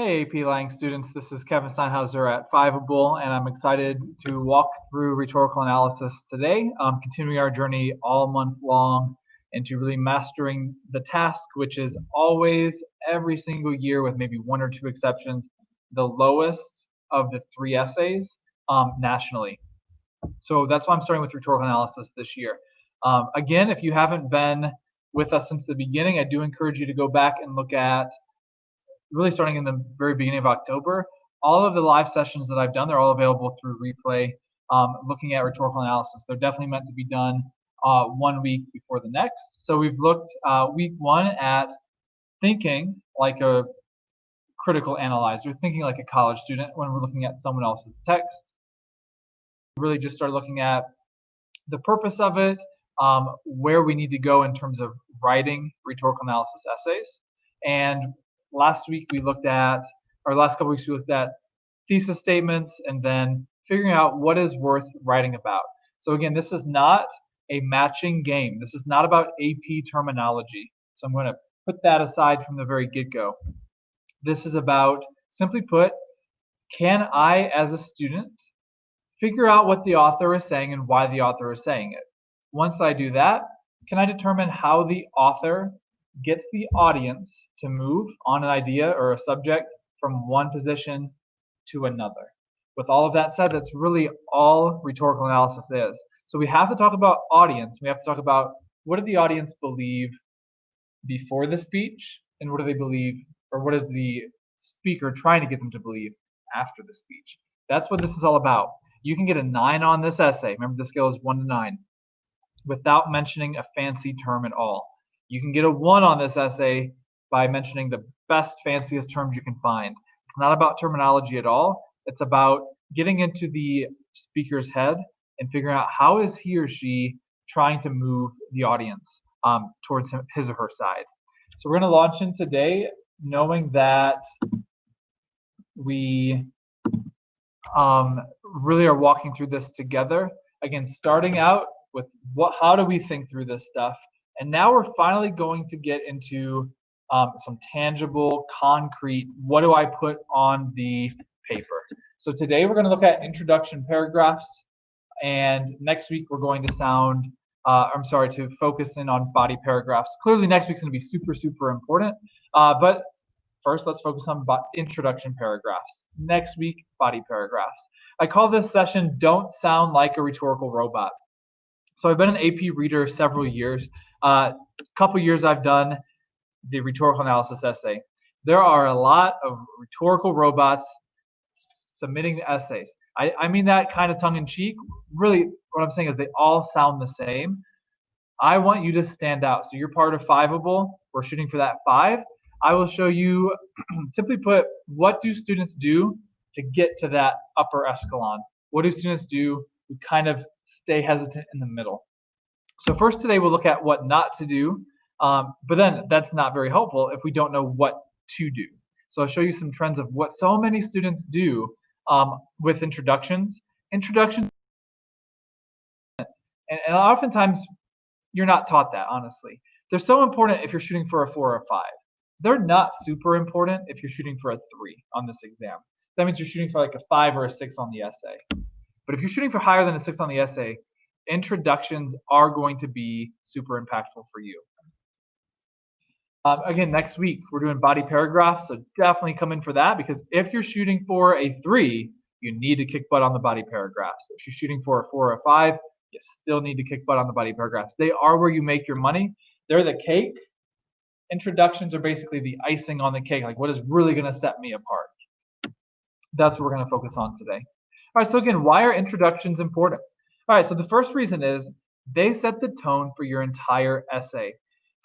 Hey AP Lang students, this is Kevin Steinhauser at Fiveable, and I'm excited to walk through rhetorical analysis today, continuing our journey all month long into really mastering the task, which is always, every single year with maybe one or two exceptions, the lowest of the three essays nationally. So that's why I'm starting with rhetorical analysis this year. Again, if you haven't been with us since the beginning, I do encourage you to go back and look at really starting in the very beginning of October. All of the live sessions that I've done, they're all available through replay, looking at rhetorical analysis. They're definitely meant to be done 1 week before the next. So we've looked week one at thinking like a critical analyzer, thinking like a college student when we're looking at someone else's text. Really just start looking at the purpose of it, where we need to go in terms of writing rhetorical analysis essays. And last week we looked at, or last couple weeks we looked at thesis statements and then figuring out what is worth writing about. So again, this is not a matching game. This is not about AP terminology. So I'm going to put that aside from the very get-go. This is about, simply put, can I as a student figure out what the author is saying and why the author is saying it? Once I do that, can I determine how the author gets the audience to move on an idea or a subject from one position to another? With all of that said, that's really all rhetorical analysis is. So we have to talk about audience. We have to talk about what did the audience believe before the speech, and what do they believe, or what is the speaker trying to get them to believe after the speech? That's what this is all about. You can get a 9 on this essay. Remember, the scale is 1 to 9, without mentioning a fancy term at all. You can get a 1 on this essay by mentioning the best, fanciest terms you can find. It's not about terminology at all. It's about getting into the speaker's head and figuring out how is he or she trying to move the audience towards his or her side. So we're going to launch in today knowing that we really are walking through this together. Again, starting out with how do we think through this stuff? And now we're finally going to get into some tangible, concrete, what do I put on the paper? So today we're going to look at introduction paragraphs, and next week we're going to to focus in on body paragraphs. Clearly next week's going to be super, super important, but first let's focus on introduction paragraphs. Next week, body paragraphs. I call this session Don't Sound Like a Rhetorical Robot. So I've been an AP reader several years. A couple years I've done the rhetorical analysis essay. There are a lot of rhetorical robots submitting essays. I mean that kind of tongue-in-cheek. Really, what I'm saying is they all sound the same. I want you to stand out. So you're part of Fiveable. We're shooting for that 5. I will show you, simply put, what do students do to get to that upper echelon? What do students do who kind of stay hesitant in the middle? So first today we'll look at what not to do, but then that's not very helpful if we don't know what to do. So I'll show you some trends of what so many students do with introductions. And oftentimes you're not taught that, honestly. They're so important if you're shooting for a 4 or a 5. They're not super important if you're shooting for a 3 on this exam. That means you're shooting for like a 5 or a 6 on the essay. But if you're shooting for higher than a 6 on the essay, introductions are going to be super impactful for you. Again, next week we're doing body paragraphs, so definitely come in for that, because if you're shooting for a 3, you need to kick butt on the body paragraphs. If you're shooting for a 4 or a 5, you still need to kick butt on the body paragraphs. They are where you make your money. They're the cake. Introductions are basically the icing on the cake, like what is really going to set me apart. That's what we're going to focus on today. All right, so again, why are introductions important? All right, so the first reason is they set the tone for your entire essay.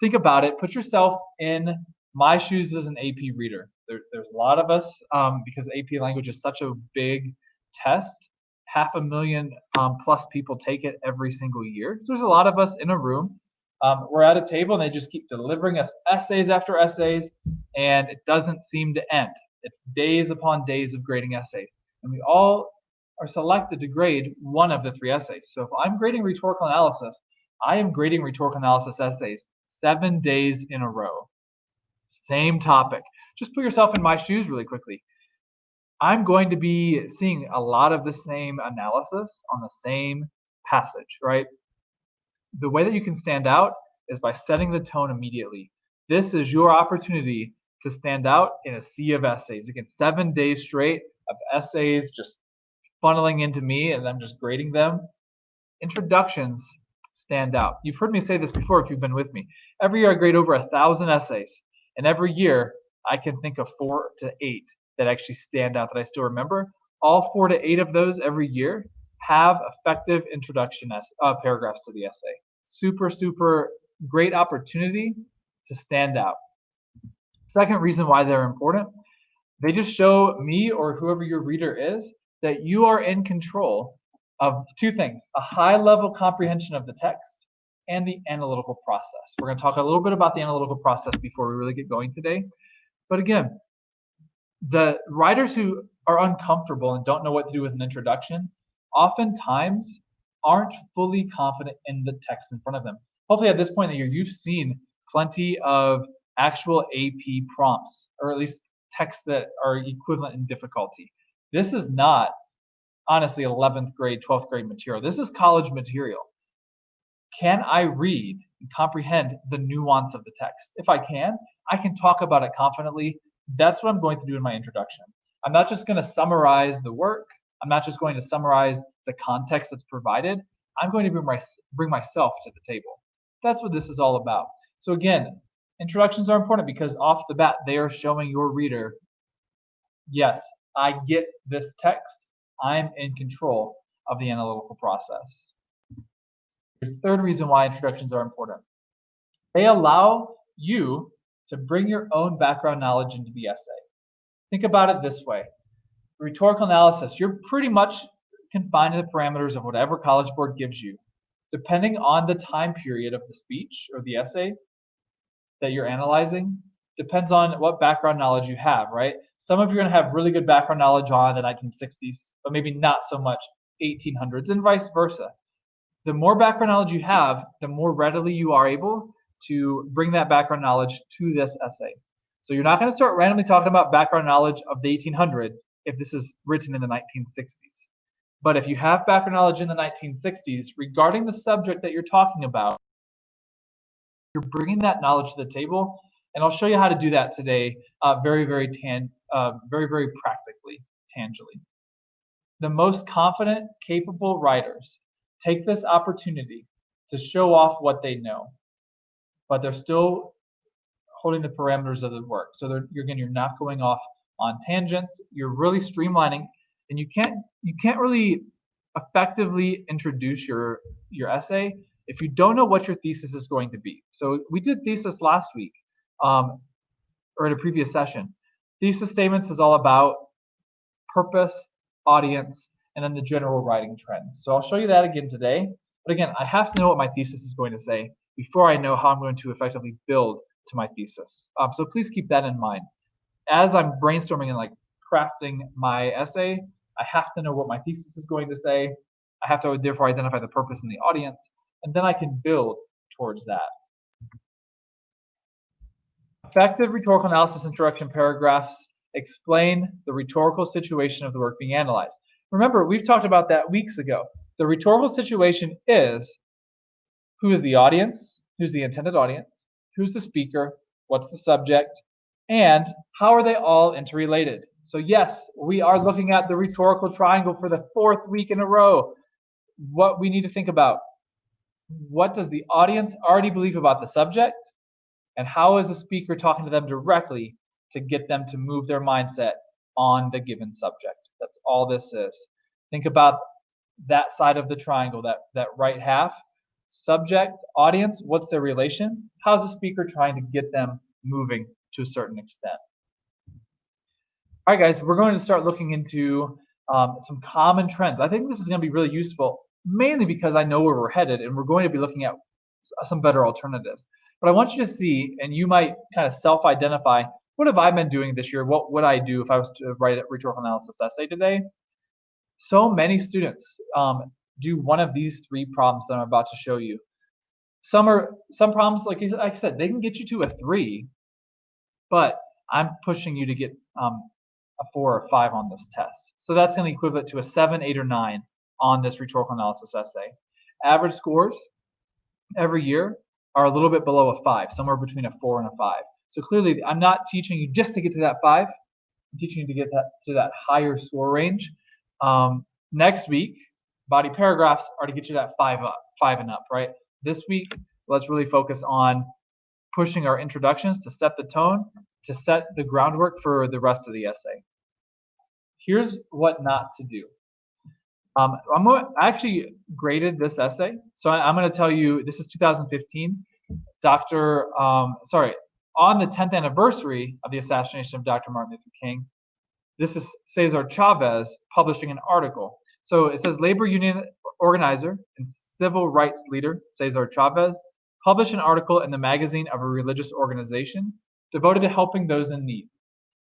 Think about it. Put yourself in my shoes as an AP reader. There's a lot of us, because AP language is such a big test. 500,000 plus people take it every single year. So there's a lot of us in a room. We're at a table and they just keep delivering us essays after essays, and it doesn't seem to end. It's days upon days of grading essays, and we all are selected to grade one of the 3 essays. So if I'm grading rhetorical analysis, I am grading rhetorical analysis essays 7 days in a row. Same topic. just put yourself in my shoes really quickly. I'm going to be seeing a lot of the same analysis on the same passage, right? The way that you can stand out is by setting the tone immediately. This is your opportunity to stand out in a sea of essays. Again, 7 days straight of essays just funneling into me and I'm just grading them. Introductions stand out. You've heard me say this before if you've been with me. Every year I grade over 1,000 essays, and every year I can think of 4 to 8 that actually stand out that I still remember. All 4 to 8 of those every year have effective introduction paragraphs to the essay. Super, super great opportunity to stand out. Second reason why they're important, they just show me or whoever your reader is that you are in control of 2 things, a high level comprehension of the text and the analytical process. We're going to talk a little bit about the analytical process before we really get going today. But again, the writers who are uncomfortable and don't know what to do with an introduction oftentimes aren't fully confident in the text in front of them. Hopefully at this point in the year, you've seen plenty of actual AP prompts, or at least texts that are equivalent in difficulty. This is not, honestly, 11th grade, 12th grade material. This is college material. Can I read and comprehend the nuance of the text? If I can talk about it confidently. That's what I'm going to do in my introduction. I'm not just going to summarize the work. I'm not just going to summarize the context that's provided. I'm going to bring myself to the table. That's what this is all about. So again, introductions are important because off the bat, they are showing your reader, yes, I get this text. I'm in control of the analytical process. The third reason why introductions are important. They allow you to bring your own background knowledge into the essay. Think about it this way. Rhetorical analysis, you're pretty much confined to the parameters of whatever College Board gives you. Depending on the time period of the speech or the essay that you're analyzing, depends on what background knowledge you have, right? Some of you are going to have really good background knowledge on the 1960s, but maybe not so much 1800s, and vice versa. The more background knowledge you have, the more readily you are able to bring that background knowledge to this essay. So you're not going to start randomly talking about background knowledge of the 1800s if this is written in the 1960s. But if you have background knowledge in the 1960s regarding the subject that you're talking about, you're bringing that knowledge to the table, and I'll show you how to do that today very, very practically, tangibly. The most confident, capable writers take this opportunity to show off what they know, but they're still holding the parameters of the work. So you're not going off on tangents. You're really streamlining, and you can't really effectively introduce your essay if you don't know what your thesis is going to be. So we did thesis last week, or in a previous session. Thesis statements is all about purpose, audience, and then the general writing trends. So I'll show you that again today. But again, I have to know what my thesis is going to say before I know how I'm going to effectively build to my thesis. So please keep that in mind. As I'm brainstorming and crafting my essay, I have to know what my thesis is going to say. I have to therefore identify the purpose and the audience, and then I can build towards that. Effective rhetorical analysis introduction paragraphs explain the rhetorical situation of the work being analyzed. Remember, we've talked about that weeks ago. The rhetorical situation is who is the audience, who's the intended audience, who's the speaker, what's the subject, and how are they all interrelated. So yes, we are looking at the rhetorical triangle for the 4th week in a row. What we need to think about, what does the audience already believe about the subject, and how is the speaker talking to them directly to get them to move their mindset on the given subject. That's all this is. Think about that side of the triangle, that right half. Subject, audience, what's their relation? How's the speaker trying to get them moving to a certain extent? All right, guys, we're going to start looking into some common trends. I think this is going to be really useful, mainly because I know where we're headed, and we're going to be looking at some better alternatives. But I want you to see, and you might kind of self-identify, what have I been doing this year? What would I do if I was to write a rhetorical analysis essay today? So many students do one of these 3 problems that I'm about to show you. Some problems, like I said, they can get you to a 3, but I'm pushing you to get a 4 or 5 on this test. So that's going to equivalent to a 7, 8, or 9 on this rhetorical analysis essay. Average scores every year are a little bit below a 5, somewhere between a 4 and a 5. So clearly, I'm not teaching you just to get to that 5. I'm teaching you to get to that higher score range. Next week, body paragraphs are to get you that 5 and up, right? This week, let's really focus on pushing our introductions to set the tone, to set the groundwork for the rest of the essay. Here's what not to do. I actually graded this essay, so I'm going to tell you, this is 2015. On the 10th anniversary of the assassination of Dr. Martin Luther King, this is Cesar Chavez publishing an article. So it says, labor union organizer and civil rights leader Cesar Chavez published an article in the magazine of a religious organization devoted to helping those in need.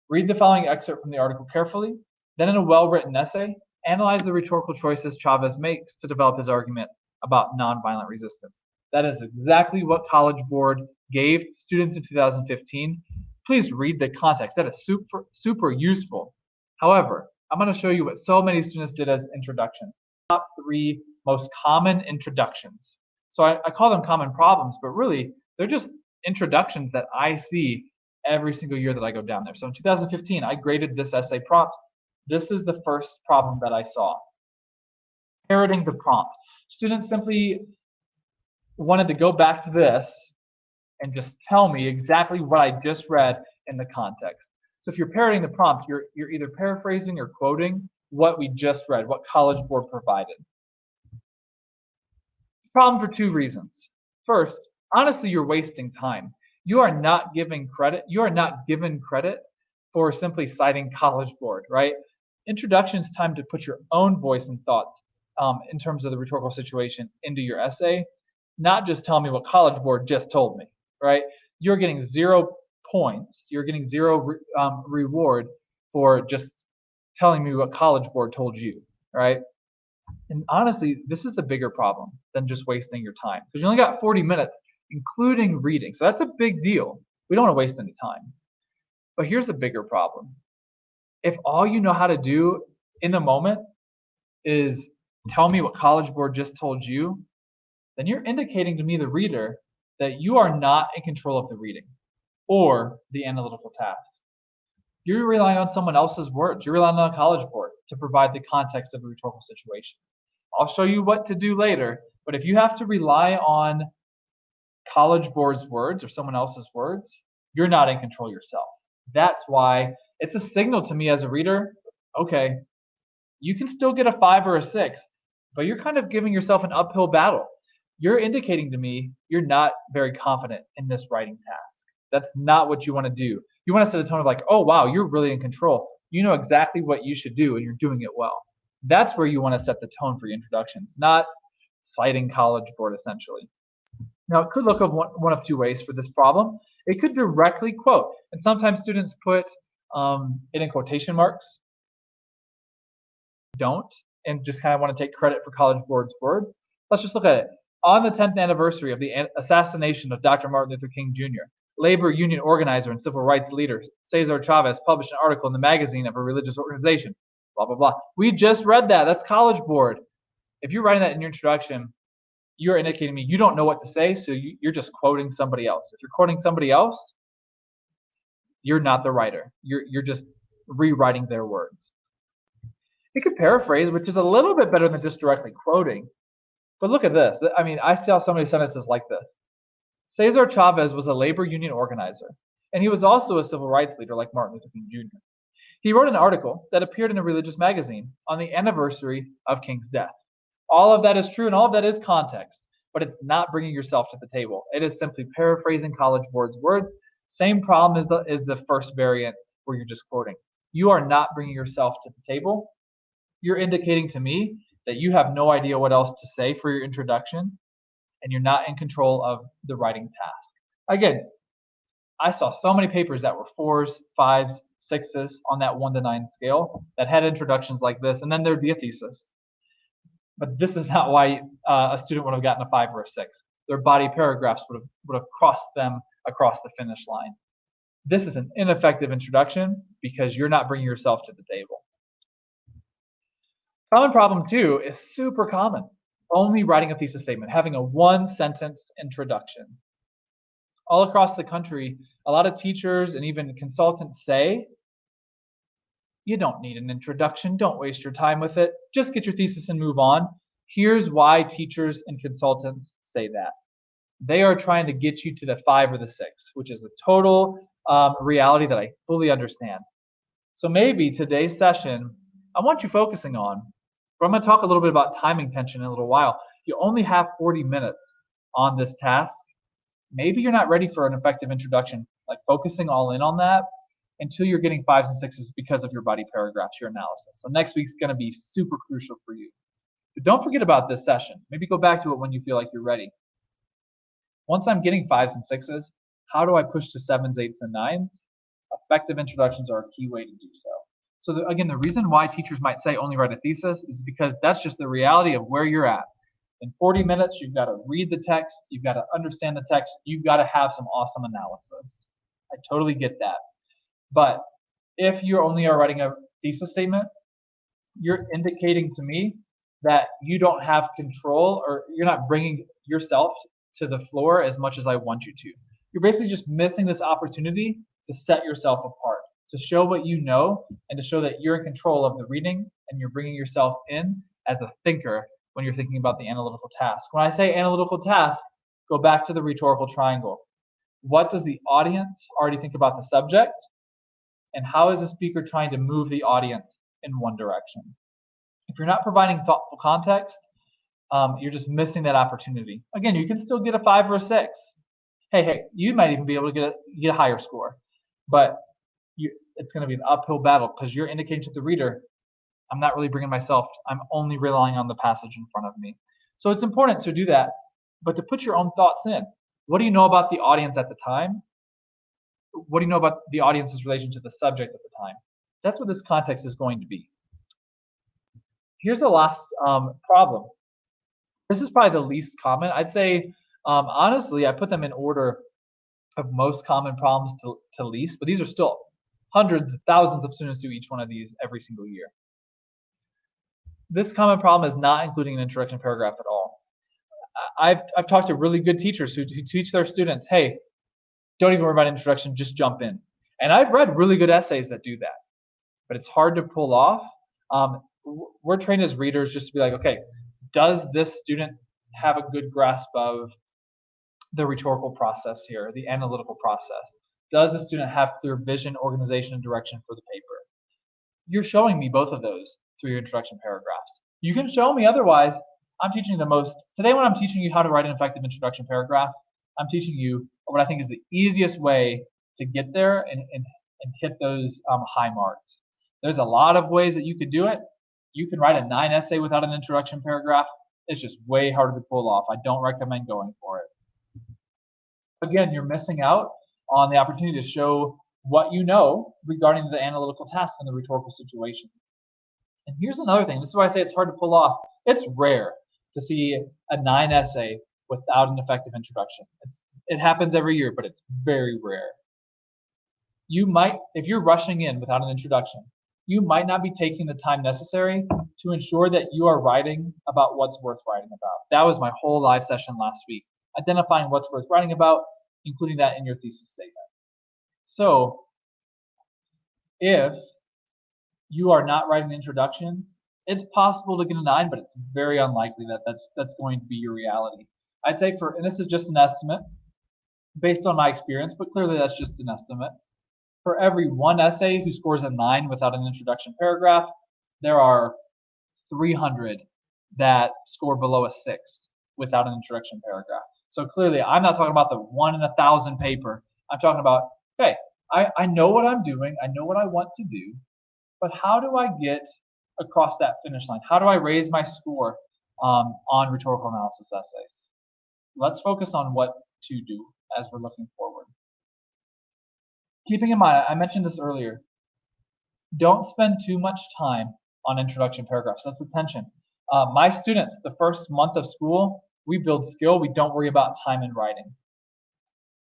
Read the following excerpt from the article carefully, then in a well-written essay, analyze the rhetorical choices Chavez makes to develop his argument about nonviolent resistance. That is exactly what College Board gave students in 2015. Please read the context. That is super, super useful. However, I'm going to show you what so many students did as introduction. Top 3 most common introductions. So I call them common problems, but really they're just introductions that I see every single year that I go down there. So in 2015, I graded this essay prompt. This is the first problem that I saw. Parroting the prompt. Students simply wanted to go back to this and just tell me exactly what I just read in the context. So if you're parroting the prompt, you're either paraphrasing or quoting what we just read, what College Board provided. Problem for 2 reasons. First, honestly, you're wasting time. You are not giving credit. You are not given credit for simply citing College Board, right? Introduction is time to put your own voice and thoughts in terms of the rhetorical situation into your essay, not just tell me what College Board just told me, right? You're getting 0 points. You're getting 0 reward for just telling me what College Board told you, right? And honestly, this is the bigger problem than just wasting your time, because you only got 40 minutes, including reading. So that's a big deal. We don't want to waste any time. But here's the bigger problem. If all you know how to do in the moment is tell me what College Board just told you, then you're indicating to me, the reader, that you are not in control of the reading or the analytical task. You're relying on someone else's words. You're relying on a College Board to provide the context of the rhetorical situation. I'll show you what to do later, but if you have to rely on College Board's words or someone else's words, you're not in control yourself. That's why it's a signal to me as a reader, okay, you can still get a 5 or a 6, but you're kind of giving yourself an uphill battle. You're indicating to me you're not very confident in this writing task. That's not what you want to do. You want to set a tone of like, oh, wow, you're really in control. You know exactly what you should do and you're doing it well. That's where you want to set the tone for your introductions, not citing College Board essentially. Now, it could look of one of 2 ways for this problem. It could directly quote, and sometimes students put it in quotation marks. Don't, and just kind of want to take credit for College Board's words. Let's just look at it. On the 10th anniversary of the assassination of Dr. Martin Luther King Jr., labor union organizer and civil rights leader Cesar Chavez published an article in the magazine of a religious organization, blah, blah, blah. We just read that. That's College Board. If you're writing that in your introduction, you're indicating to me you don't know what to say, so you're just quoting somebody else. If you're quoting somebody else, you're not the writer. You're just rewriting their words. You could paraphrase, which is a little bit better than just directly quoting. But look at this. I mean, I saw so many sentences like this. Cesar Chavez was a labor union organizer, and he was also a civil rights leader like Martin Luther King Jr. He wrote an article that appeared in a religious magazine on the anniversary of King's death. All of that is true, and all of that is context, but it's not bringing yourself to the table. It is simply paraphrasing College Board's words. Same problem as the first variant where you're just quoting. You are not bringing yourself to the table. You're indicating to me that you have no idea what else to say for your introduction, and you're not in control of the writing task. Again, I saw so many papers that were 4s, 5s, 6s on that 1 to 9 scale that had introductions like this, and then there'd be a thesis. But this is not why a student would have gotten a 5 or a 6. Their body paragraphs would have crossed them across the finish line. This is an ineffective introduction because you're not bringing yourself to the table. Common problem two is super common. Only writing a thesis statement, having a one-sentence introduction. All across the country, a lot of teachers and even consultants say, you don't need an introduction, don't waste your time with it, just get your thesis and move on. Here's why teachers and consultants say that. They are trying to get you to the 5 or the 6, which is a total reality that I fully understand. So maybe today's session, I want you focusing on, but I'm going to talk a little bit about timing tension in a little while. You only have 40 minutes on this task. Maybe you're not ready for an effective introduction, like focusing all in on that until you're getting 5s and 6s because of your body paragraphs, your analysis. So next week's going to be super crucial for you. But don't forget about this session. Maybe go back to it when you feel like you're ready. Once I'm getting 5s and 6s, how do I push to 7s, 8s, and 9s? Effective introductions are a key way to do so. So again, the reason why teachers might say only write a thesis is because that's just the reality of where you're at. In 40 minutes, you've got to read the text, you've got to understand the text, you've got to have some awesome analysis. I totally get that. But if you only are writing a thesis statement, you're indicating to me that you don't have control, or you're not bringing yourself to the floor as much as I want you to. You're basically just missing this opportunity to set yourself apart, to show what you know, and to show that you're in control of the reading, and you're bringing yourself in as a thinker when you're thinking about the analytical task. When I say analytical task, go back to the rhetorical triangle. What does the audience already think about the subject? And how is the speaker trying to move the audience in one direction? If you're not providing thoughtful context, you're just missing that opportunity. Again, you can still get a 5 or a 6. Hey, you might even be able to get a higher score, but it's going to be an uphill battle because you're indicating to the reader, I'm not really bringing myself, I'm only relying on the passage in front of me. So it's important to do that, but to put your own thoughts in. What do you know about the audience at the time? What do you know about the audience's relation to the subject at the time? That's what this context is going to be. Here's the last problem. This is probably the least common. I'd say, honestly, I put them in order of most common problems to least, but these are still hundreds, thousands of students do each one of these every single year. This common problem is not including an introduction paragraph at all. I've talked to really good teachers who teach their students, hey, don't even worry about introduction, just jump in. And I've read really good essays that do that, but it's hard to pull off. We're trained as readers just to be like, okay, does this student have a good grasp of the rhetorical process here, the analytical process? Does the student have clear vision, organization, and direction for the paper? You're showing me both of those through your introduction paragraphs. You can show me otherwise. I'm teaching the most. Today when I'm teaching you how to write an effective introduction paragraph, I'm teaching you what I think is the easiest way to get there and hit those high marks. There's a lot of ways that you could do it. You can write a 9 essay without an introduction paragraph. It's just way harder to pull off. I don't recommend going for it. Again, you're missing out on the opportunity to show what you know regarding the analytical task in the rhetorical situation. And here's another thing. This is why I say it's hard to pull off. It's rare to see a 9 essay without an effective introduction. It happens every year, but it's very rare. You might, if you're rushing in without an introduction, you might not be taking the time necessary to ensure that you are writing about what's worth writing about. That was my whole live session last week. Identifying what's worth writing about, including that in your thesis statement. So if you are not writing an introduction, it's possible to get a 9, but it's very unlikely that that's going to be your reality. I'd say and this is just an estimate based on my experience, but clearly that's just an estimate. For every 1 essay who scores a 9 without an introduction paragraph, there are 300 that score below a 6 without an introduction paragraph. So clearly, I'm not talking about the 1 in 1,000 paper. I'm talking about, okay, I know what I'm doing. I know what I want to do, but how do I get across that finish line? How do I raise my score on rhetorical analysis essays? Let's focus on what to do as we're looking forward. Keeping in mind, I mentioned this earlier, don't spend too much time on introduction paragraphs. That's the tension. My students, the first month of school, we build skill. We don't worry about time in writing.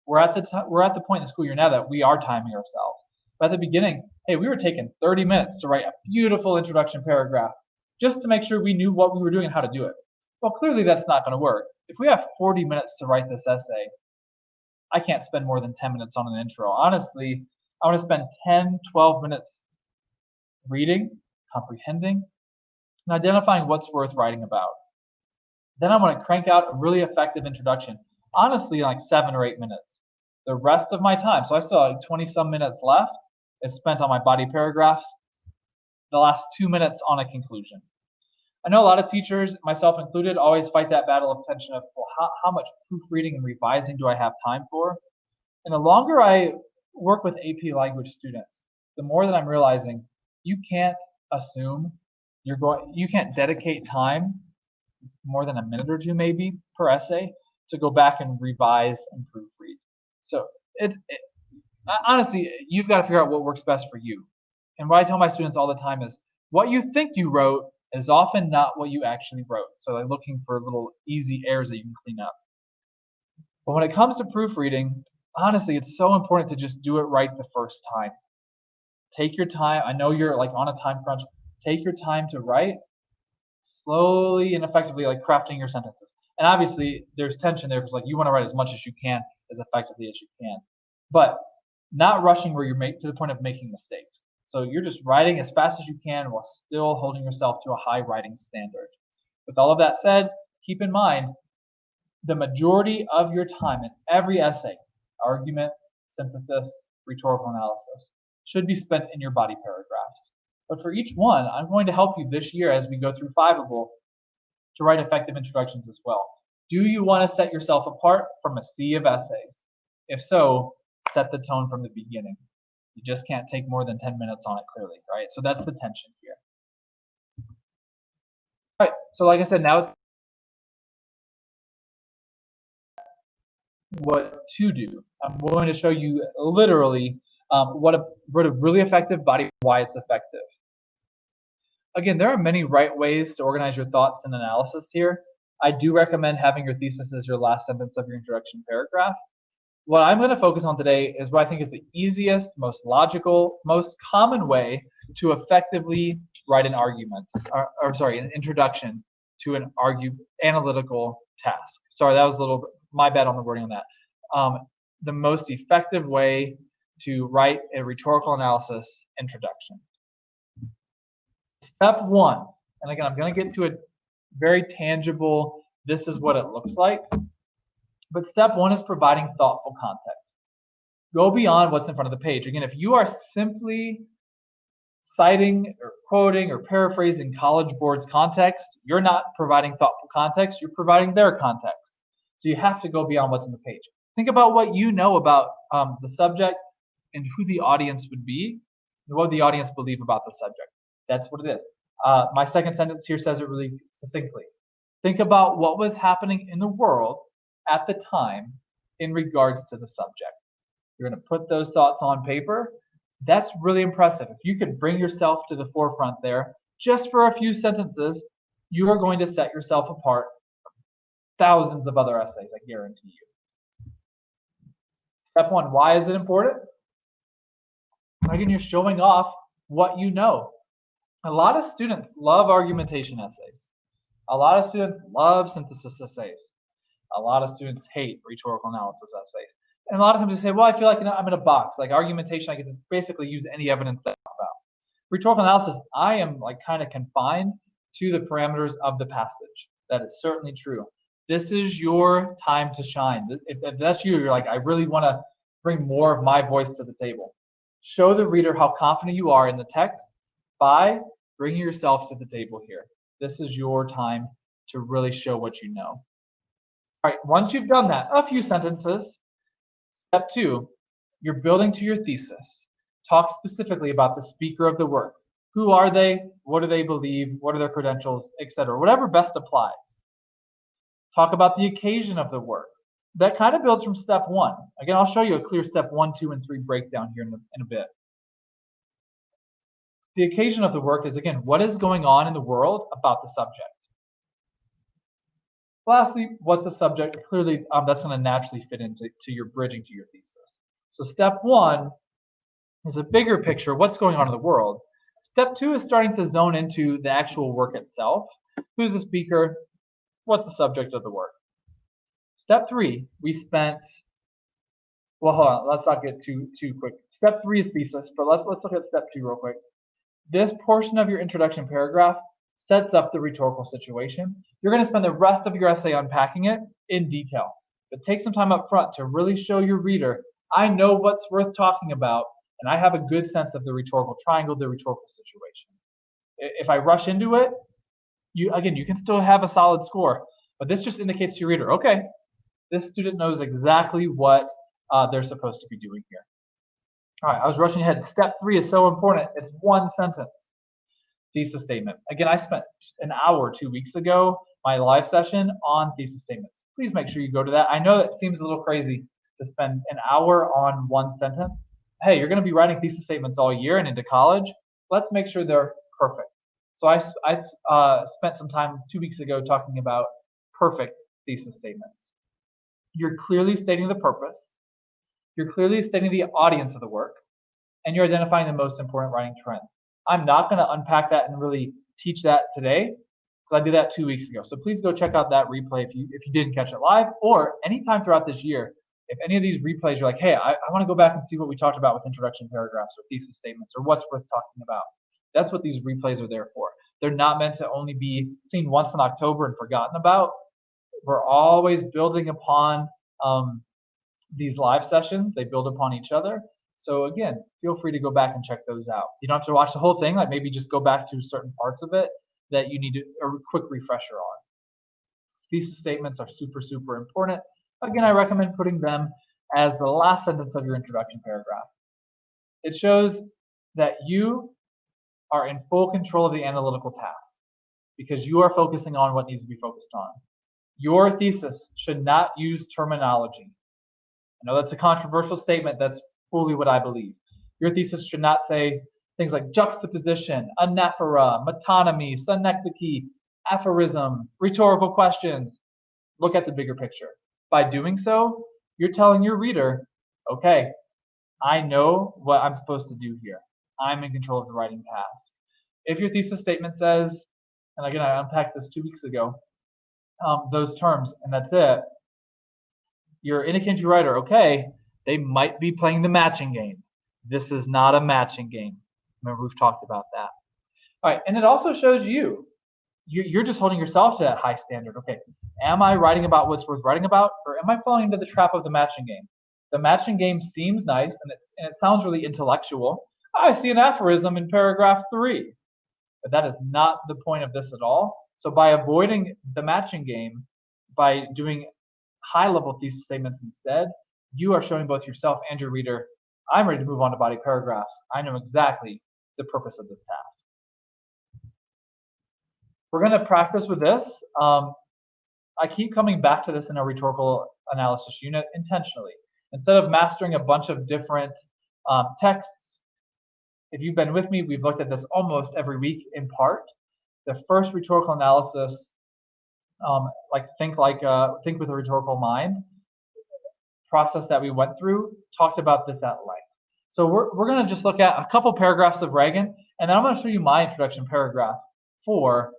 We're at the point in the school year now that we are timing ourselves. But at the beginning, hey, we were taking 30 minutes to write a beautiful introduction paragraph just to make sure we knew what we were doing and how to do it. Well, clearly that's not going to work. If we have 40 minutes to write this essay, I can't spend more than 10 minutes on an intro. Honestly, I want to spend 10, 12 minutes reading, comprehending, and identifying what's worth writing about. Then I want to crank out a really effective introduction, honestly, in like 7 or 8 minutes. The rest of my time, so I still have 20 some minutes left, is spent on my body paragraphs, the last 2 minutes on a conclusion. I know a lot of teachers, myself included, always fight that battle of tension of, well, how much proofreading and revising do I have time for? And the longer I work with AP language students, the more that I'm realizing you can't assume you can't dedicate time, more than a minute or two maybe per essay, to go back and revise and proofread. So honestly, you've got to figure out what works best for you. And what I tell my students all the time is, what you think you wrote is often not what you actually wrote. So they're looking for little easy errors that you can clean up. But when it comes to proofreading, honestly, it's so important to just do it right the first time. Take your time. I know you're like on a time crunch. Take your time to write slowly and effectively, like crafting your sentences. And obviously, there's tension there because like you want to write as much as you can, as effectively as you can, but not rushing where you're to the point of making mistakes. So you're just writing as fast as you can while still holding yourself to a high writing standard. With all of that said, keep in mind the majority of your time in every essay, argument, synthesis, rhetorical analysis, should be spent in your body paragraphs. But for each one, I'm going to help you this year as we go through Fiveable to write effective introductions as well. Do you want to set yourself apart from a sea of essays? If so, set the tone from the beginning. You just can't take more than 10 minutes on it clearly, right? So that's the tension here. All right, so like I said, now it's what to do. I'm going to show you literally what a really effective body, why it's effective. Again, there are many right ways to organize your thoughts and analysis here. I do recommend having your thesis as your last sentence of your introduction paragraph. What I'm going to focus on today is what I think is the easiest, most logical, most common way to effectively write an argument, an introduction to an analytical task. Sorry, that was a little my bad on the wording on that. The most effective way to write a rhetorical analysis introduction. Step 1, and again, I'm going to get to a very tangible, this is what it looks like. But step 1 is providing thoughtful context. Go beyond what's in front of the page. Again, if you are simply citing or quoting or paraphrasing College Board's context, you're not providing thoughtful context, you're providing their context. So you have to go beyond what's on the page. Think about what you know about the subject and who the audience would be, and what the audience believe about the subject. That's what it is. My second sentence here says it really succinctly. Think about what was happening in the world at the time in regards to the subject. You're going to put those thoughts on paper. That's really impressive. If you could bring yourself to the forefront there, just for a few sentences, you are going to set yourself apart from thousands of other essays, I guarantee you. Step 1, why is it important? Again, you're showing off what you know. A lot of students love argumentation essays. A lot of students love synthesis essays. A lot of students hate rhetorical analysis essays. And a lot of times they say, well, I feel like I'm in a box. Like argumentation, I can basically use any evidence that I talk about. Rhetorical analysis, I am like kind of confined to the parameters of the passage. That is certainly true. This is your time to shine. If that's you, you're like, I really want to bring more of my voice to the table. Show the reader how confident you are in the text by bringing yourself to the table here. This is your time to really show what you know. All right, once you've done that, a few sentences. Step 2, you're building to your thesis. Talk specifically about the speaker of the work. Who are they? What do they believe? What are their credentials, etc. Whatever best applies. Talk about the occasion of the work. That kind of builds from step 1. Again, I'll show you a clear step 1, 2, and 3 breakdown here in a bit. The occasion of the work is, again, what is going on in the world about the subject. Lastly, what's the subject? Clearly, that's going to naturally fit into your bridging to your thesis. So step one is a bigger picture, what's going on in the world. Step two is starting to zone into the actual work itself. Who's the speaker? What's the subject of the work? Step three, we spent, well, hold on, let's not get too quick. Step three is thesis, but let's look at step two real quick. This portion of your introduction paragraph sets up the rhetorical situation. You're going to spend the rest of your essay unpacking it in detail, but take some time up front to really show your reader, I know what's worth talking about, and I have a good sense of the rhetorical triangle, the rhetorical situation. If I rush into it, you can still have a solid score, but this just indicates to your reader, okay, this student knows exactly what they're supposed to be doing here. All right, I was rushing ahead. Step three is so important. It's one sentence. Thesis statement. Again, I spent an hour 2 weeks ago, my live session on thesis statements. Please make sure you go to that. I know it seems a little crazy to spend an hour on one sentence. Hey, you're going to be writing thesis statements all year and into college. Let's make sure they're perfect. So I spent some time 2 weeks ago talking about perfect thesis statements. You're clearly stating the purpose. You're clearly stating the audience of the work, and you're identifying the most important writing trends. I'm not going to unpack that and really teach that today, because I did that 2 weeks ago. So please go check out that replay if you didn't catch it live, or anytime throughout this year. If any of these replays you're like, hey, I want to go back and see what we talked about with introduction paragraphs or thesis statements or what's worth talking about. That's what these replays are there for. They're not meant to only be seen once in October and forgotten about. We're always building upon these live sessions. They build upon each other. So again, feel free to go back and check those out. You don't have to watch the whole thing, like maybe just go back to certain parts of it that you need a quick refresher on. Thesis statements are super, super important. Again, I recommend putting them as the last sentence of your introduction paragraph. It shows that you are in full control of the analytical task because you are focusing on what needs to be focused on. Your thesis should not use terminology. I know that's a controversial statement. That's fully what I believe. Your thesis should not say things like juxtaposition, anaphora, metonymy, synecdoche, aphorism, rhetorical questions. Look at the bigger picture. By doing so, you're telling your reader, okay, I know what I'm supposed to do here. I'm in control of the writing task. If your thesis statement says, and again, I unpacked this 2 weeks ago, those terms, and that's it, you're indicating to your writer, okay, they might be playing the matching game. This is not a matching game. Remember, we've talked about that. All right, and it also shows you're just holding yourself to that high standard. Okay, am I writing about what's worth writing about, or am I falling into the trap of the matching game? The matching game seems nice, and it sounds really intellectual. I see an aphorism in paragraph 3, but that is not the point of this at all. So by avoiding the matching game, by doing high-level thesis statements instead, you are showing both yourself and your reader, I'm ready to move on to body paragraphs. I know exactly the purpose of this task. We're going to practice with this. I keep coming back to this in our rhetorical analysis unit intentionally. Instead of mastering a bunch of different texts, if you've been with me, we've looked at this almost every week in part. The first rhetorical analysis, think with a rhetorical mind, process that we went through, talked about this at length. So we're going to just look at a couple paragraphs of Reagan, and then I'm going to show you my introduction paragraph for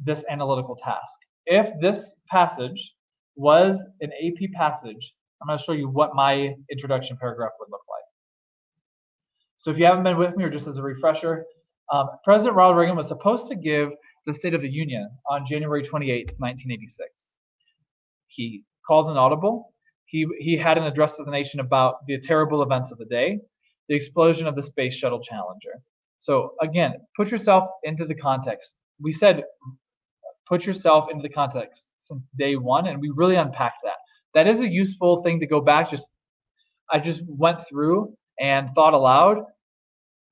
this analytical task. If this passage was an AP passage, I'm going to show you what my introduction paragraph would look like. So if you haven't been with me, or just as a refresher, President Ronald Reagan was supposed to give the State of the Union on January 28, 1986. He called an audible. He had an address to the nation about the terrible events of the day, the explosion of the Space Shuttle Challenger. So again, put yourself into the context. We said put yourself into the context since day one, and we really unpacked that. That is a useful thing to go back. I just went through and thought aloud,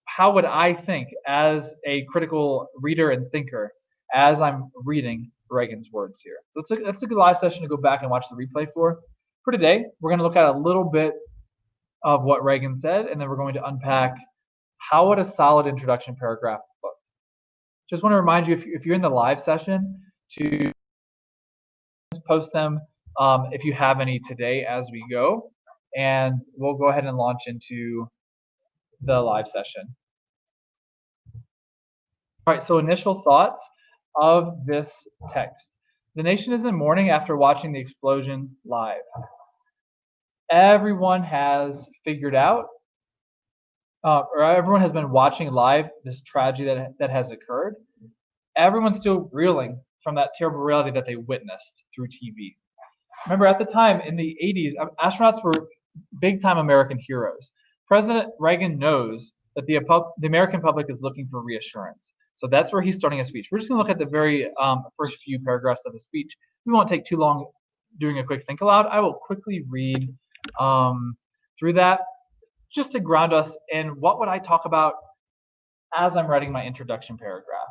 how would I think as a critical reader and thinker as I'm reading Reagan's words here? So that's a good live session to go back and watch the replay for. For today, we're going to look at a little bit of what Reagan said, and then we're going to unpack how would a solid introduction paragraph look. Just want to remind you, if you're in the live session, to post them if you have any today as we go, and we'll go ahead and launch into the live session. All right, so initial thoughts of this text. The nation is in mourning after watching the explosion live. Everyone has figured out, or everyone has been watching live this tragedy that has occurred. Everyone's still reeling from that terrible reality that they witnessed through TV. Remember, at the time in the 80s, astronauts were big-time American heroes. President Reagan knows that the American public is looking for reassurance. So that's where he's starting his speech. We're just going to look at the very first few paragraphs of his speech. We won't take too long doing a quick think aloud. I will quickly read through that just to ground us in what would I talk about as I'm writing my introduction paragraph.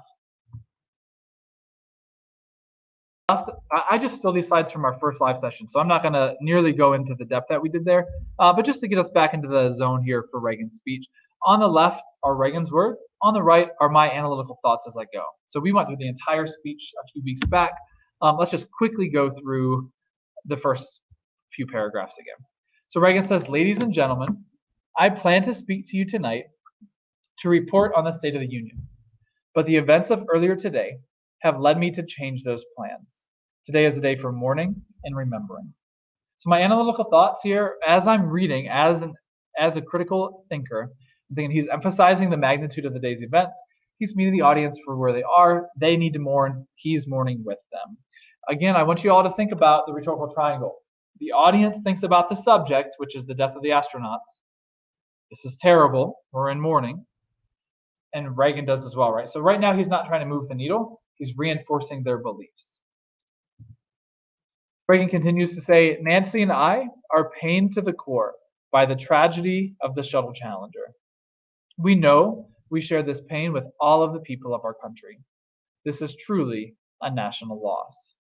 I just stole these slides from our first live session, so I'm not going to nearly go into the depth that we did there, but just to get us back into the zone here for Reagan's speech. On the left are Reagan's words. On the right are my analytical thoughts as I go. So we went through the entire speech a few weeks back. Let's just quickly go through the first few paragraphs again. So Reagan says, "Ladies and gentlemen, I plan to speak to you tonight to report on the State of the Union. But the events of earlier today have led me to change those plans. Today is a day for mourning and remembering." So my analytical thoughts here, as I'm reading, as a critical thinker, I'm thinking he's emphasizing the magnitude of the day's events. He's meeting the audience for where they are. They need to mourn. He's mourning with them. Again, I want you all to think about the rhetorical triangle. The audience thinks about the subject, which is the death of the astronauts. This is terrible. We're in mourning. And Reagan does as well, right? So right now he's not trying to move the needle. He's reinforcing their beliefs. Reagan continues to say, "Nancy and I are pained to the core by the tragedy of the shuttle Challenger. We know we share this pain with all of the people of our country. This is truly a national loss."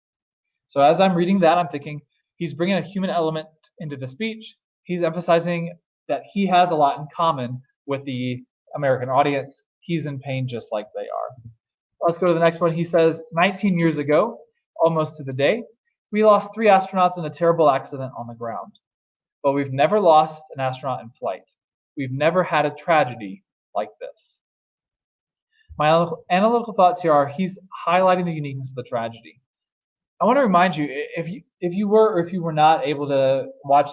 So as I'm reading that, I'm thinking he's bringing a human element into the speech. He's emphasizing that he has a lot in common with the American audience. He's in pain just like they are. Let's go to the next one. He says, 19 years ago, almost to the day, we lost 3 astronauts in a terrible accident on the ground. But we've never lost an astronaut in flight. We've never had a tragedy like this. My analytical thoughts here are he's highlighting the uniqueness of the tragedy. I want to remind you, if you were or if you were not able to watch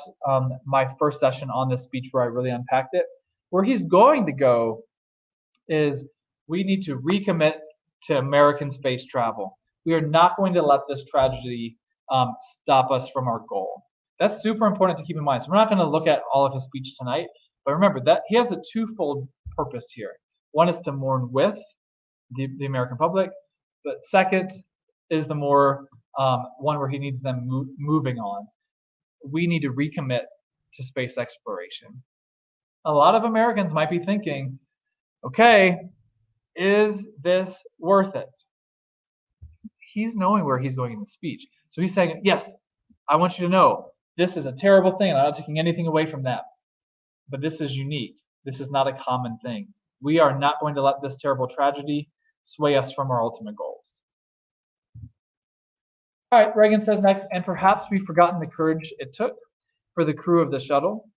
my first session on this speech where I really unpacked it, where he's going to go is we need to recommit to American space travel. We are not going to let this tragedy stop us from our goal. That's super important to keep in mind. So we're not going to look at all of his speech tonight, but remember that he has a twofold purpose here. One is to mourn with the American public, but second is the more one where he needs them moving on. We need to recommit to space exploration. A lot of Americans might be thinking, okay, is this worth it? He's knowing where he's going in the speech. So he's saying, yes, I want you to know this is a terrible thing. I'm not taking anything away from that. But this is unique. This is not a common thing. We are not going to let this terrible tragedy sway us from our ultimate goals. All right, Reagan says next, and perhaps we've forgotten the courage it took for the crew of the shuttle,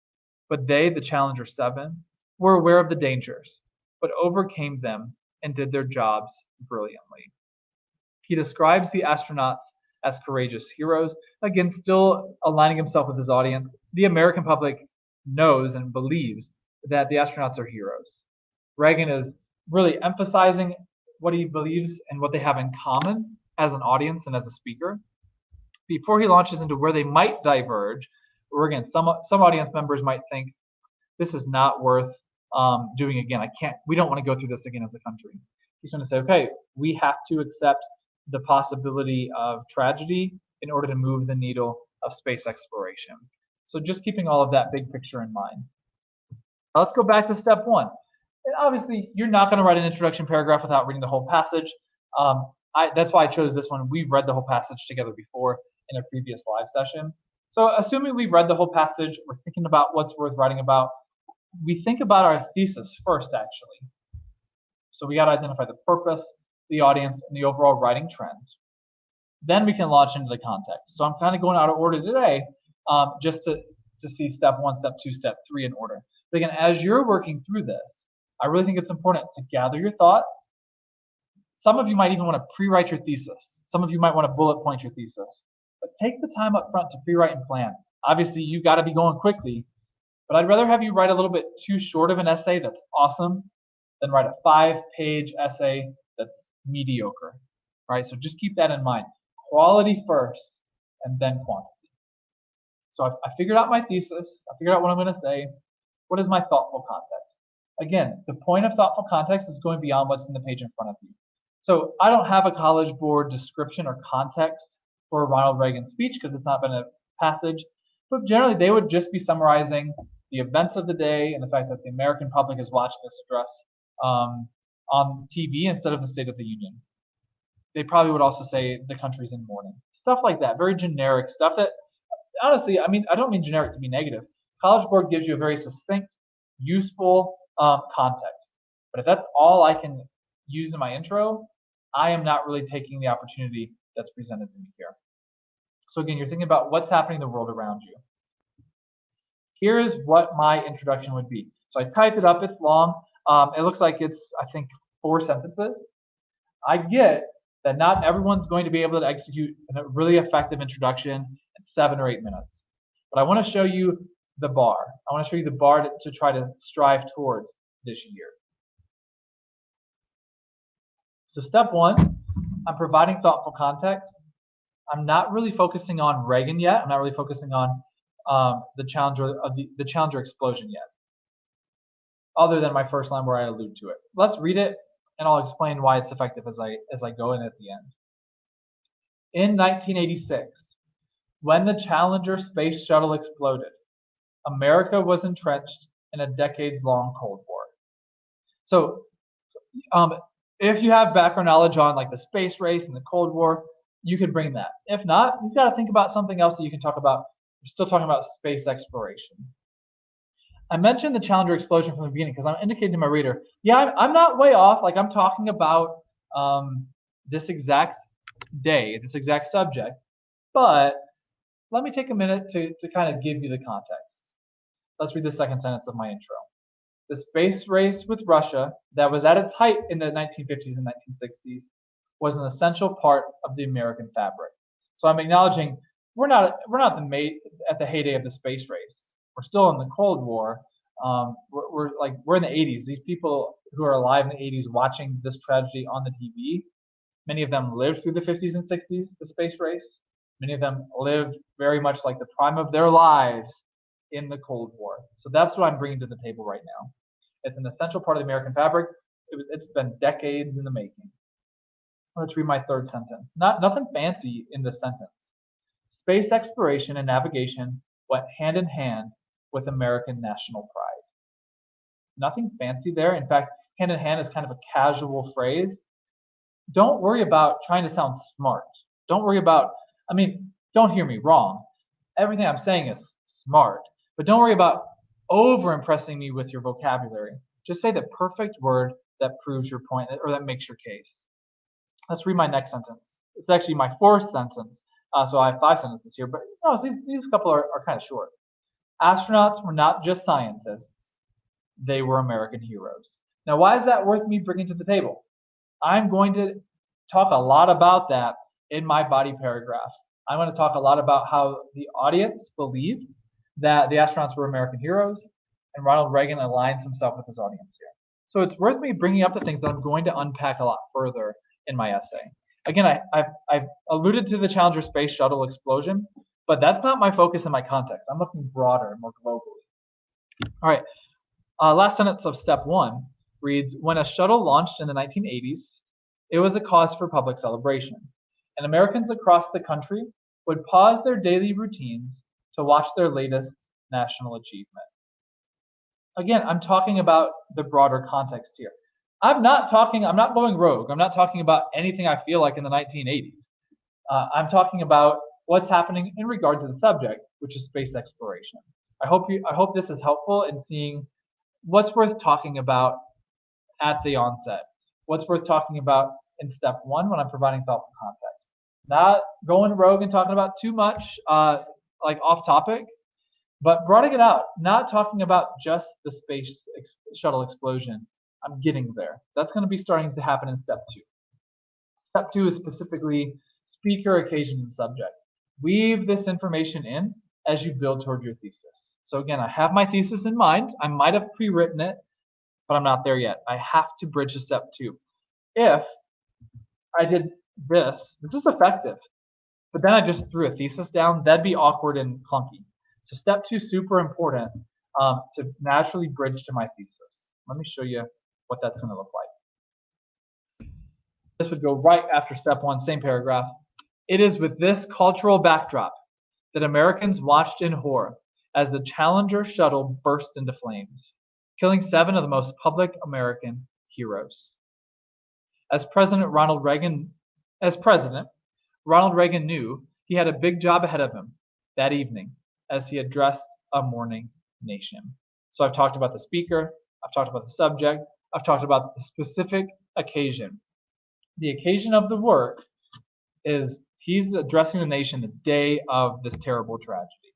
but they, the Challenger 7, were aware of the dangers, but overcame them and did their jobs brilliantly. He describes the astronauts as courageous heroes, again, still aligning himself with his audience. The American public knows and believes that the astronauts are heroes. Reagan is really emphasizing what he believes and what they have in common as an audience and as a speaker. Before he launches into where they might diverge, or again, some audience members might think this is not worth doing again. We don't want to go through this again as a country. He's going to say, okay, we have to accept the possibility of tragedy in order to move the needle of space exploration. So just keeping all of that big picture in mind. Now let's go back to step 1. And obviously, you're not going to write an introduction paragraph without reading the whole passage. That's why I chose this one. We've read the whole passage together before in a previous live session. So assuming we've read the whole passage, we're thinking about what's worth writing about. We think about our thesis first, actually. So we got to identify the purpose, the audience, and the overall writing trend. Then we can launch into the context. So I'm kind of going out of order today, just to see step 1, step 2, step 3 in order. But again, as you're working through this, I really think it's important to gather your thoughts. Some of you might even want to pre-write your thesis. Some of you might want to bullet point your thesis. But take the time up front to pre-write and plan. Obviously, you got to be going quickly, but I'd rather have you write a little bit too short of an essay that's awesome than write a 5-page essay that's mediocre, right? So just keep that in mind. Quality first, and then quantity. So I figured out my thesis. I figured out what I'm going to say. What is my thoughtful context? Again, the point of thoughtful context is going beyond what's in the page in front of you. So I don't have a College Board description or context for Ronald Reagan's speech because it's not been a passage, but generally they would just be summarizing the events of the day and the fact that the American public has watched this address on TV instead of the State of the Union. They probably would also say the country's in mourning. Stuff like that, very generic stuff that, honestly, I mean, I don't mean generic to be negative. College Board gives you a very succinct, useful context. But if that's all I can use in my intro, I am not really taking the opportunity that's presented to me here. So again, you're thinking about what's happening in the world around you. Here's what my introduction would be. So I typed it up, it's long. It looks like it's, I think, 4 sentences. I get that not everyone's going to be able to execute a really effective introduction in 7 or 8 minutes. But I want to show you the bar. I want to show you the bar to try to strive towards this year. So step 1, I'm providing thoughtful context. I'm not really focusing on Reagan yet. I'm not really focusing on the Challenger explosion yet, other than my first line where I allude to it. Let's read it, and I'll explain why it's effective as I go in at the end. In 1986, when the Challenger space shuttle exploded, America was entrenched in a decades-long Cold War. So if you have background knowledge on like the space race and the Cold War, you can bring that. If not, you've got to think about something else that you can talk about. We're still talking about space exploration. I mentioned the Challenger explosion from the beginning because I'm indicating to my reader, yeah, I'm not way off. Like I'm talking about this exact day, this exact subject, but let me take a minute to kind of give you the context. Let's read the second sentence of my intro. The space race with Russia that was at its height in the 1950s and 1960s was an essential part of the American fabric. So I'm acknowledging we're not at the heyday of the space race. We're still in the Cold War. We're in the 80s. These people who are alive in the 80s watching this tragedy on the TV, many of them lived through the 50s and 60s, the space race. Many of them lived very much like the prime of their lives in the Cold War. So that's what I'm bringing to the table right now. It's an essential part of the American fabric. It's been decades in the making. Let's read my third sentence. Nothing fancy in this sentence. Space exploration and navigation went hand in hand with American national pride. Nothing fancy there. In fact, hand in hand is kind of a casual phrase. Don't worry about trying to sound smart. Don't worry about, don't hear me wrong. Everything I'm saying is smart, but don't worry about over impressing me with your vocabulary. Just say the perfect word that proves your point or that makes your case. Let's read my next sentence. It's actually my 4th sentence. So I have 5 sentences here, but no, these couple are kind of short. Astronauts were not just scientists, they were American heroes. Now, why is that worth me bringing to the table? I'm going to talk a lot about that in my body paragraphs. I'm going to talk a lot about how the audience believed that the astronauts were American heroes, and Ronald Reagan aligns himself with his audience here. So it's worth me bringing up the things that I'm going to unpack a lot further in my essay. Again, I've alluded to the Challenger space shuttle explosion, but that's not my focus in my context. I'm looking broader and more globally. All right, last sentence of step 1 reads, when a shuttle launched in the 1980s, it was a cause for public celebration, and Americans across the country would pause their daily routines to watch their latest national achievement. Again, I'm talking about the broader context here. I'm not going rogue. I'm not talking about anything I feel like in the 1980s. I'm talking about what's happening in regards to the subject, which is space exploration. I hope this is helpful in seeing what's worth talking about at the onset. What's worth talking about in step 1 when I'm providing thoughtful context. Not going rogue and talking about too much, like off topic, but broadening it out. Not talking about just the space shuttle explosion. I'm getting there. That's going to be starting to happen in step 2. Step 2 is specifically speaker, occasion, and subject. Weave this information in as you build toward your thesis. So again, I have my thesis in mind. I might have pre-written it, but I'm not there yet. I have to bridge to step 2. If I did this is effective, but then I just threw a thesis down, that'd be awkward and clunky. So step 2 is super important to naturally bridge to my thesis. Let me show you what that's going to look like. This would go right after step 1, same paragraph. It is with this cultural backdrop that Americans watched in horror as the Challenger shuttle burst into flames, killing 7 of the most public American heroes. As President Ronald Reagan knew he had a big job ahead of him that evening as he addressed a mourning nation. So I've talked about the speaker, I've talked about the subject, I've talked about the specific occasion. The occasion of the work is he's addressing the nation the day of this terrible tragedy.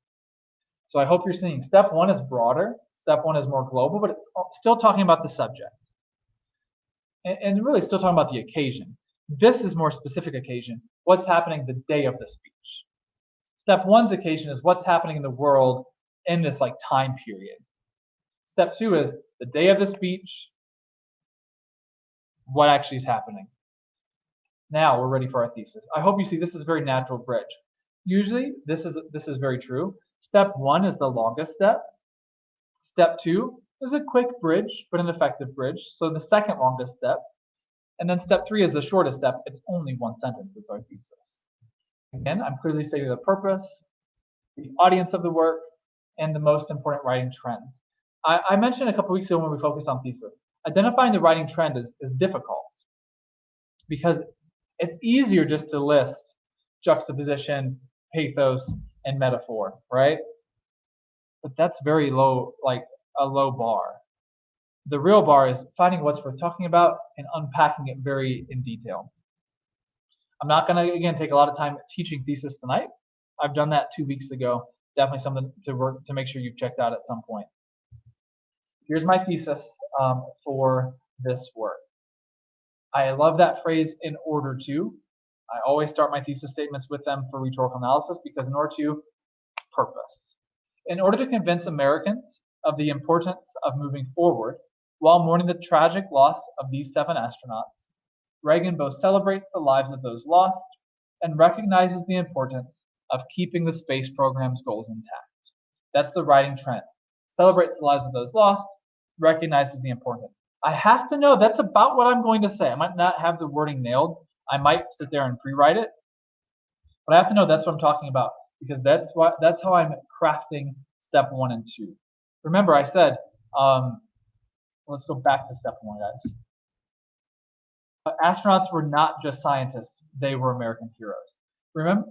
So I hope you're seeing step 1 is broader, step 1 is more global, but it's still talking about the subject. And really still talking about the occasion. This is more specific occasion. What's happening the day of the speech? Step 1's occasion is what's happening in the world in this like time period. Step 2 is the day of the speech, what actually is happening. Now we're ready for our thesis. I hope you see this is a very natural bridge. Usually this is very true. Step 1 is the longest step. Step 2 is a quick bridge, but an effective bridge. So the second longest step. And then step 3 is the shortest step. It's only 1 sentence. It's our thesis. Again, I'm clearly stating the purpose, the audience of the work, and the most important writing trends. I mentioned a couple weeks ago when we focused on thesis, identifying the writing trend is difficult because it's easier just to list juxtaposition, pathos, and metaphor, right? But that's very low, like a low bar. The real bar is finding what's worth talking about and unpacking it very in detail. I'm not going to, again, take a lot of time teaching thesis tonight. I've done that 2 weeks ago. Definitely something to make sure you've checked out at some point. Here's my thesis for this work. I love that phrase, in order to. I always start my thesis statements with them for rhetorical analysis because in order to, purpose. In order to convince Americans of the importance of moving forward while mourning the tragic loss of these 7 astronauts, Reagan both celebrates the lives of those lost and recognizes the importance of keeping the space program's goals intact. That's the writing trend. Celebrates the lives of those lost, recognizes the importance. I have to know that's about what I'm going to say. I might not have the wording nailed. I might sit there and pre-write it, but I have to know that's what I'm talking about because that's how I'm crafting step 1 and 2. Remember, I said, let's go back to step 1, guys. Astronauts were not just scientists, they were American heroes.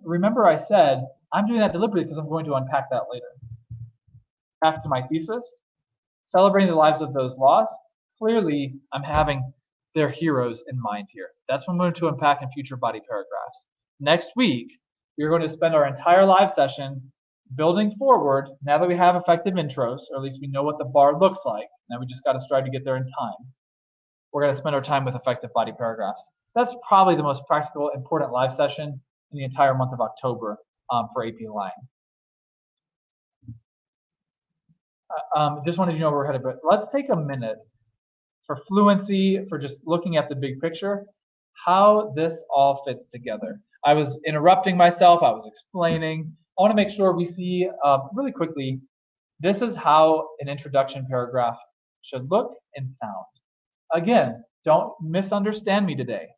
Remember I said, I'm doing that deliberately because I'm going to unpack that later. Back to my thesis, celebrating the lives of those lost. Clearly, I'm having their heroes in mind here. That's what I'm going to unpack in future body paragraphs. Next week, we're going to spend our entire live session building forward. Now that we have effective intros, or at least we know what the bar looks like, now we just got to strive to get there in time. We're going to spend our time with effective body paragraphs. That's probably the most practical, important live session in the entire month of October for AP Lang. Just wanted you to know where we're headed, but let's take a minute for fluency, for just looking at the big picture, how this all fits together. I was interrupting myself, I was explaining. I want to make sure we see really quickly, this is how an introduction paragraph should look and sound. Again, don't misunderstand me today.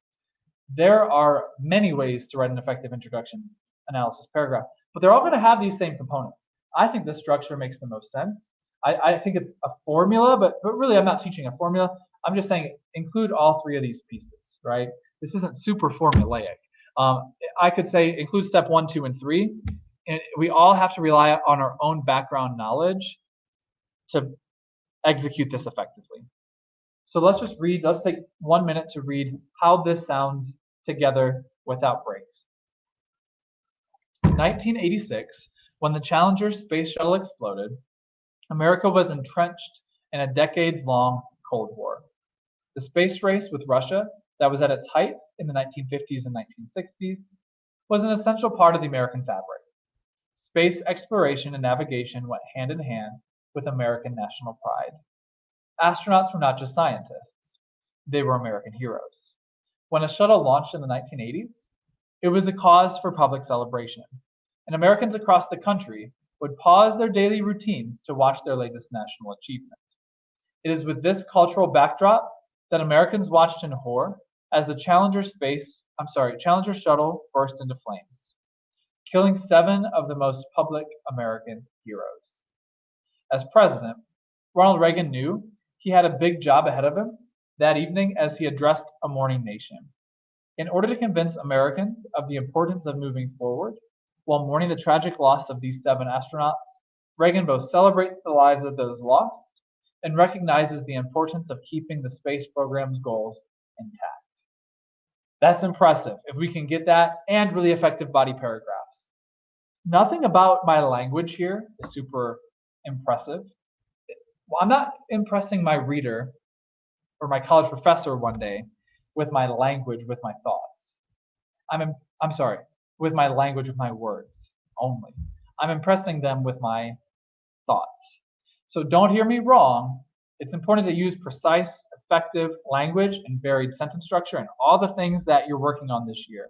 There are many ways to write an effective introduction analysis paragraph, but they're all going to have these same components. I think this structure makes the most sense. I think it's a formula, but really I'm not teaching a formula. I'm just saying include all 3 of these pieces, right? This isn't super formulaic. I could say include step 1, 2, and 3. And we all have to rely on our own background knowledge to execute this effectively. So let's just read, let's take 1 minute to read how this sounds together without breaks. 1986, when the Challenger space shuttle exploded, America was entrenched in a decades-long Cold War. The space race with Russia, that was at its height in the 1950s and 1960s, was an essential part of the American fabric. Space exploration and navigation went hand in hand with American national pride. Astronauts were not just scientists, they were American heroes. When a shuttle launched in the 1980s, it was a cause for public celebration, and Americans across the country would pause their daily routines to watch their latest national achievement. It is with this cultural backdrop that Americans watched in horror as the Challenger shuttle burst into flames, killing 7 of the most public American heroes. As president, Ronald Reagan knew he had a big job ahead of him that evening as he addressed a mourning nation. In order to convince Americans of the importance of moving forward while mourning the tragic loss of these 7 astronauts, Reagan both celebrates the lives of those lost and recognizes the importance of keeping the space program's goals intact. That's impressive if we can get that, and really effective body paragraphs. Nothing about my language here is super impressive. Well, I'm not impressing my reader or my college professor one day with my language, with my thoughts. I'm sorry, with my language, with my words only. I'm impressing them with my thoughts. So don't hear me wrong. It's important to use precise, effective language and varied sentence structure and all the things that you're working on this year.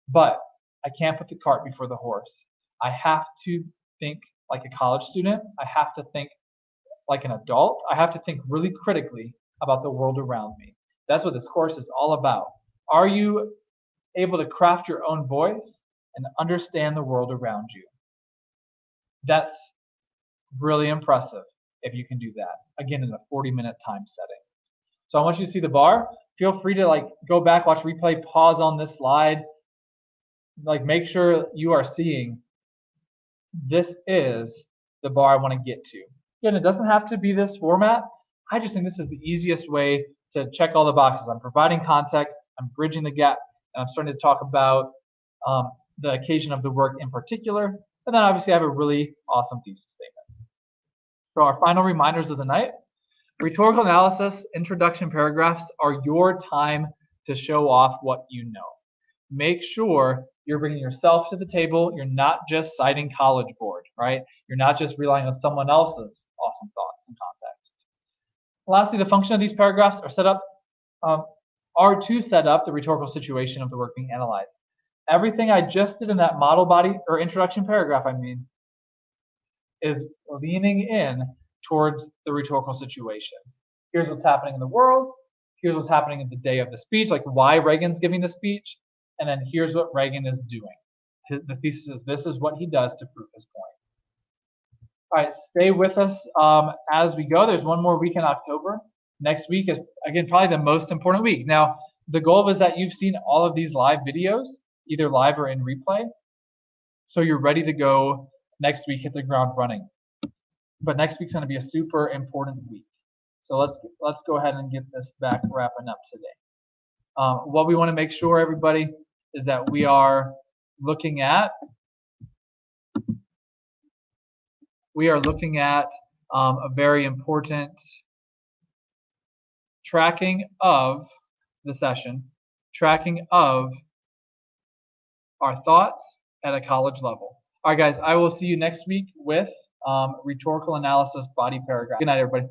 But I can't put the cart before the horse. I have to think like a college student. I have to think like an adult. I have to think really critically about the world around me. That's what this course is all about. Are you able to craft your own voice and understand the world around you? That's really impressive if you can do that. Again, in a 40-minute time setting. So I want you to see the bar. Feel free to go back, watch replay, pause on this slide. Make sure you are seeing this is the bar I want to get to. Again, it doesn't have to be this format. I just think this is the easiest way to check all the boxes. I'm providing context, I'm bridging the gap, and I'm starting to talk about the occasion of the work in particular. And then obviously I have a really awesome thesis statement. So our final reminders of the night. Rhetorical analysis, introduction paragraphs are your time to show off what you know. Make sure you're bringing yourself to the table. You're not just citing College Board, right? You're not just relying on someone else's awesome thoughts and context. Lastly, the function of these paragraphs are to set up the rhetorical situation of the work being analyzed. Everything I just did in that model body or introduction paragraph, is leaning in towards the rhetorical situation. Here's what's happening in the world. Here's what's happening in the day of the speech, like why Reagan's giving the speech. And then here's what Reagan is doing. The thesis is this is what he does to prove his point. All right, stay with us as we go. There's one more week in October. Next week is, again, probably the most important week. Now, the goal is that you've seen all of these live videos, either live or in replay. So you're ready to go next week, hit the ground running. But next week's going to be a super important week. So let's go ahead and get this back wrapping up today. What we want to make sure, everybody, is that we are looking at a very important tracking of the session, tracking of our thoughts at a college level. All right, guys, I will see you next week with rhetorical analysis body paragraph. Good night, everybody.